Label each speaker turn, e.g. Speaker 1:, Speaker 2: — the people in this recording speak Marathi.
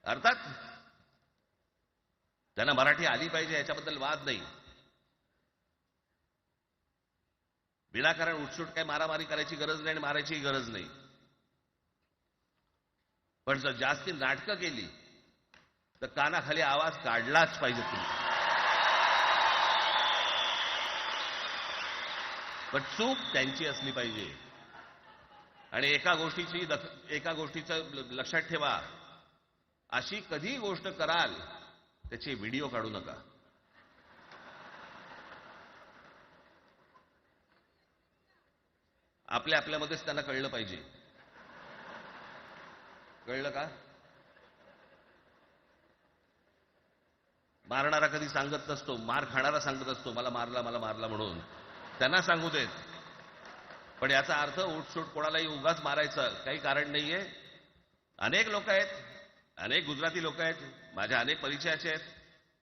Speaker 1: अर्थात त्यांना मराठी आली पाहिजे याच्याबद्दल वाद नाही. विनाकारण उठसूट काय मारामारी करायची गरज नाही आणि मारायचीही गरज नाही. पण जर जास्ती नाटकं केली तर कानाखाली आवाज काढलाच पाहिजे तुम्ही. पण चूक त्यांची असली पाहिजे. आणि एका गोष्टीचं लक्षात ठेवा, अशी कधी गोष्ट कराल त्याचे व्हिडिओ काढू नका. आपल्यामध्येच त्यांना कळलं पाहिजे. कळलं का? मारणारा कधी सांगत नसतो, मार खाणारा सांगत असतो मला मारला म्हणून. त्यांना सांगू देत. पण याचा अर्थ उठसूट कोणालाही उगाच मारायचं काही कारण नाहीये. अनेक लोक आहेत, अनेक गुजराती लोक आहेत, माझ्या अनेक परिचयाचे आहेत,